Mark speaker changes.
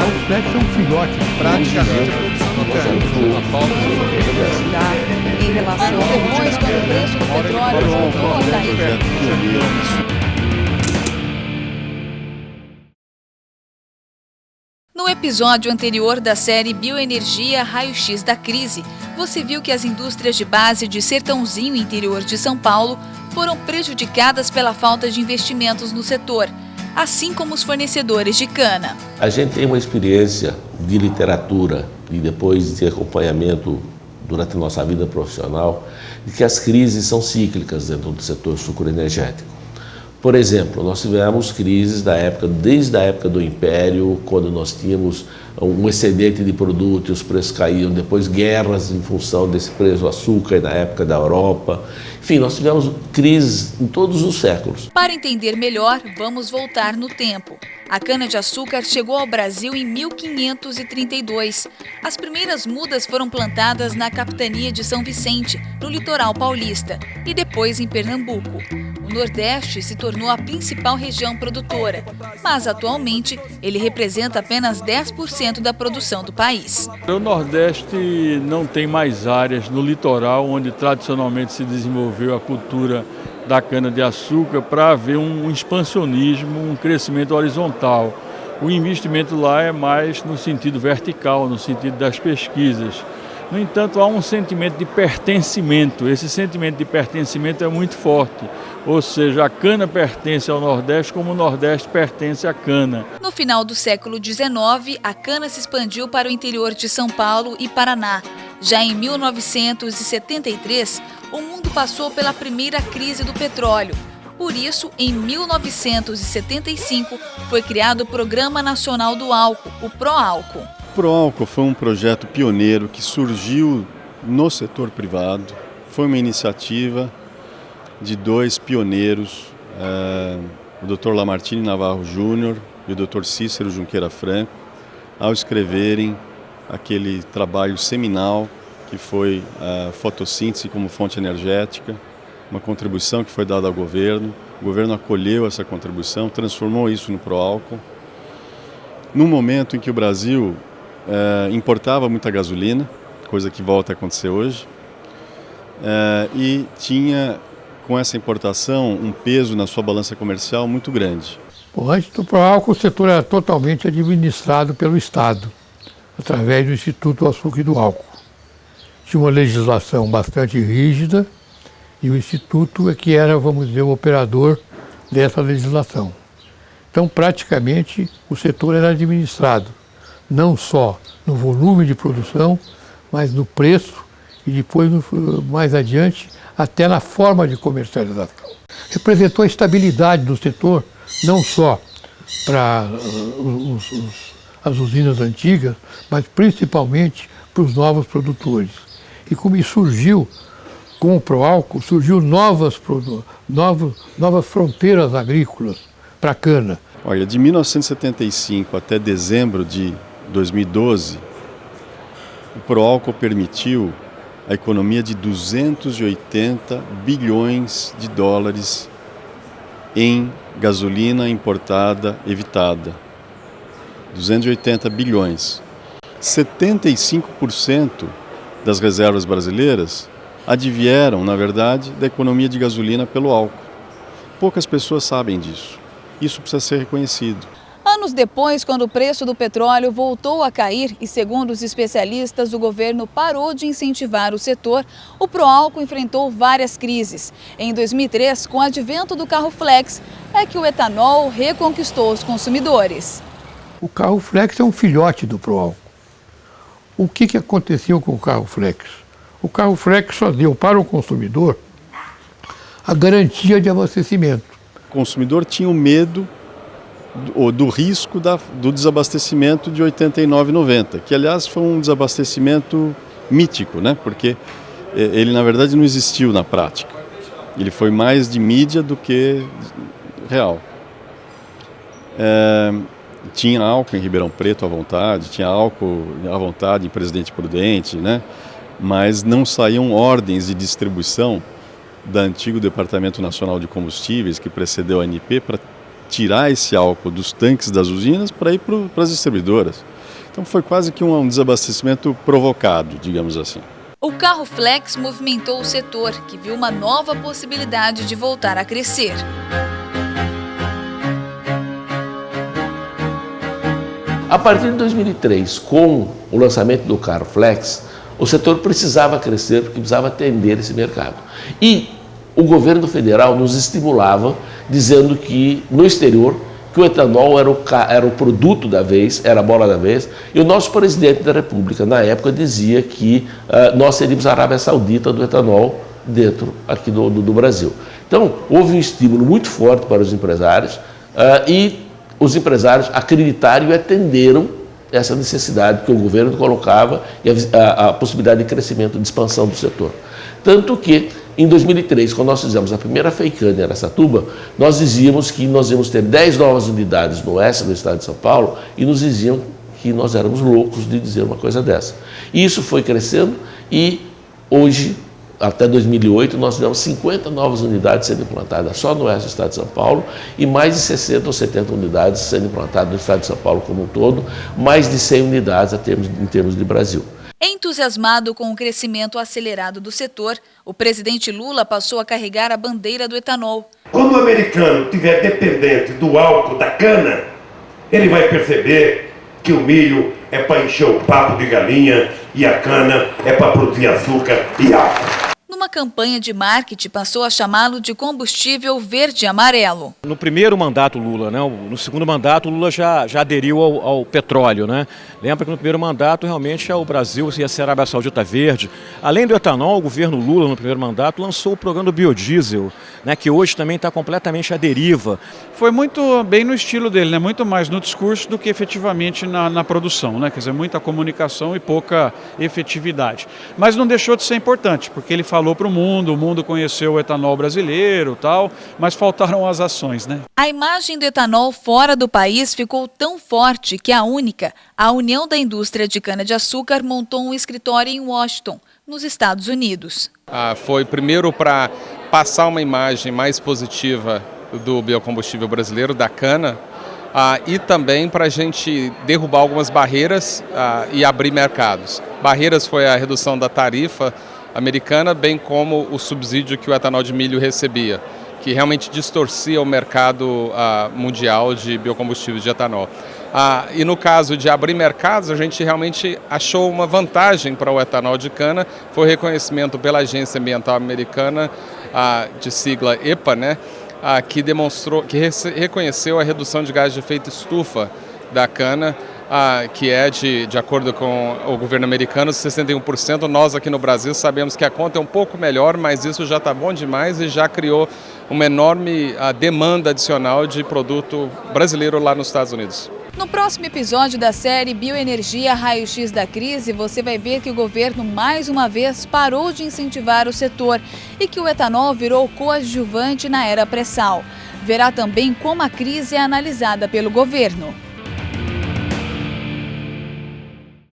Speaker 1: carro flex é um filhote.
Speaker 2: Praticamente a produção não tem. A falta de
Speaker 3: em relação depois, quando o preço do petróleo voltou a cair.
Speaker 4: No episódio anterior da série Bioenergia Raio-X da Crise, você viu que as indústrias de base de Sertãozinho, interior de São Paulo, foram prejudicadas pela falta de investimentos no setor, assim como os fornecedores de cana.
Speaker 5: A gente tem uma experiência de literatura e depois de acompanhamento durante a nossa vida profissional de que as crises são cíclicas dentro do setor sucroenergético. Por exemplo, nós tivemos crises desde a época do Império, quando nós tínhamos um excedente de produto e os preços caíam, depois guerras em função desse preço do açúcar na época da Europa. Enfim, nós tivemos crises em todos os séculos.
Speaker 4: Para entender melhor, vamos voltar no tempo. A cana-de-açúcar chegou ao Brasil em 1532. As primeiras mudas foram plantadas na capitania de São Vicente, no litoral paulista, e depois em Pernambuco. O Nordeste se tornou a principal região produtora, mas atualmente ele representa apenas 10% da produção do país.
Speaker 6: O Nordeste não tem mais áreas no litoral onde tradicionalmente se desenvolveu a cultura da cana-de-açúcar para haver um expansionismo, um crescimento horizontal. O investimento lá é mais no sentido vertical, no sentido das pesquisas. No entanto, há um sentimento de pertencimento. Esse sentimento de pertencimento é muito forte. Ou seja, a cana pertence ao Nordeste como o Nordeste pertence à cana.
Speaker 4: No final do século XIX, a cana se expandiu para o interior de São Paulo e Paraná. Já em 1973, o mundo passou pela primeira crise do petróleo. Por isso, em 1975, foi criado o Programa Nacional do Álcool, o PROÁLCOL.
Speaker 7: O PROÁLCOL foi um projeto pioneiro que surgiu no setor privado. Foi uma iniciativa de dois pioneiros, o Dr. Lamartine Navarro Júnior e o Dr. Cícero Junqueira Franco, ao escreverem aquele trabalho seminal que foi a fotossíntese como fonte energética, uma contribuição que foi dada ao governo. O governo acolheu essa contribuição, transformou isso no PROÁLCOL. Num momento em que o Brasil importava muita gasolina, coisa que volta a acontecer hoje, e tinha, com essa importação, um peso na sua balança comercial muito grande.
Speaker 1: Bom, antes do PROÁLCOL, o setor era totalmente administrado pelo Estado, através do Instituto do Açúcar e do Álcool. Tinha uma legislação bastante rígida e o Instituto é que era, vamos dizer, o operador dessa legislação. Então, praticamente, o setor era administrado, não só no volume de produção, mas no preço e depois, mais adiante, até na forma de comercialização. Representou a estabilidade do setor, não só para as usinas antigas, mas principalmente para os novos produtores. E como surgiu com o PROÁLCOL, surgiu novas fronteiras agrícolas para a cana.
Speaker 7: Olha, de 1975 até dezembro de 2012, o PROÁLCOL permitiu a economia de 280 bilhões de dólares em gasolina importada evitada. 280 bilhões. 75% das reservas brasileiras advieram, na verdade, da economia de gasolina pelo álcool. Poucas pessoas sabem disso. Isso precisa ser reconhecido.
Speaker 3: Anos depois, quando o preço do petróleo voltou a cair e, segundo os especialistas, o governo parou de incentivar o setor, o PROÁLCOL enfrentou várias crises. Em 2003, com o advento do carro flex, é que o etanol reconquistou os consumidores.
Speaker 1: O carro flex é um filhote do PROÁLCOL. O que aconteceu com o carro flex? O carro flex só deu para o consumidor a garantia de abastecimento.
Speaker 7: O consumidor tinha o medo do risco do desabastecimento de 89,90, que aliás foi um desabastecimento mítico, né? Porque ele na verdade não existiu na prática. Ele foi mais de mídia do que real. Tinha álcool em Ribeirão Preto à vontade, tinha álcool à vontade em Presidente Prudente, né? Mas não saíam ordens de distribuição do antigo Departamento Nacional de Combustíveis, que precedeu a ANP, para tirar esse álcool dos tanques das usinas para ir para as distribuidoras. Então foi quase que um desabastecimento provocado, digamos assim.
Speaker 4: O carro flex movimentou o setor, que viu uma nova possibilidade de voltar a crescer.
Speaker 5: A partir de 2003, com o lançamento do carro flex, o setor precisava crescer porque precisava atender esse mercado. E o governo federal nos estimulava, dizendo que no exterior que o etanol era o produto da vez, era a bola da vez, e o nosso presidente da República, na época, dizia que nós seríamos a Arábia Saudita do etanol dentro aqui do Brasil. Então, houve um estímulo muito forte para os empresários e os empresários acreditaram e atenderam essa necessidade que o governo colocava e a possibilidade de crescimento, de expansão do setor. Tanto que, em 2003, quando nós fizemos a primeira FEICAN em Araçatuba, nós dizíamos que nós íamos ter 10 novas unidades no oeste do estado de São Paulo e nos diziam que nós éramos loucos de dizer uma coisa dessa. E isso foi crescendo e hoje, até 2008, nós tivemos 50 novas unidades sendo implantadas só no oeste do estado de São Paulo e mais de 60 ou 70 unidades sendo implantadas no estado de São Paulo como um todo, mais de 100 unidades em termos de Brasil.
Speaker 4: Entusiasmado com o crescimento acelerado do setor, o presidente Lula passou a carregar a bandeira do etanol.
Speaker 8: Quando o americano estiver dependente do álcool da cana, ele vai perceber que o milho é para encher o papo de galinha e a cana é para produzir açúcar e álcool.
Speaker 4: Numa campanha de marketing, passou a chamá-lo de combustível verde-amarelo.
Speaker 9: No primeiro mandato Lula, né? No segundo mandato Lula já aderiu ao petróleo, né? Lembra que no primeiro mandato realmente o Brasil ia ser a Arábia Saudita verde. Além do etanol, o governo Lula no primeiro mandato lançou o programa do biodiesel, né? Que hoje também está completamente à deriva.
Speaker 2: Foi muito bem no estilo dele, né? Muito mais no discurso do que efetivamente na produção, né? Quer dizer, muita comunicação e pouca efetividade. Mas não deixou de ser importante, porque ele falou para o mundo conheceu o etanol brasileiro, tal, mas faltaram as ações, né?
Speaker 4: A imagem do etanol fora do país ficou tão forte que a União da Indústria de Cana-de-Açúcar, montou um escritório em Washington, nos Estados Unidos.
Speaker 10: Foi primeiro para passar uma imagem mais positiva do biocombustível brasileiro, da cana, e também para a gente derrubar algumas barreiras e abrir mercados. Barreiras foi a redução da tarifa americana, bem como o subsídio que o etanol de milho recebia, que realmente distorcia o mercado mundial de biocombustíveis de etanol. E no caso de abrir mercados, a gente realmente achou uma vantagem para o etanol de cana, foi o reconhecimento pela Agência Ambiental Americana, de sigla EPA, né, que reconheceu a redução de gás de efeito estufa da cana, que é, de acordo com o governo americano, 61%. Nós aqui no Brasil sabemos que a conta é um pouco melhor, mas isso já está bom demais e já criou uma enorme demanda adicional de produto brasileiro lá nos Estados Unidos.
Speaker 3: No próximo episódio da série Bioenergia Raio-X da Crise, você vai ver que o governo, mais uma vez, parou de incentivar o setor e que o etanol virou coadjuvante na era pré-sal. Verá também como a crise é analisada pelo governo.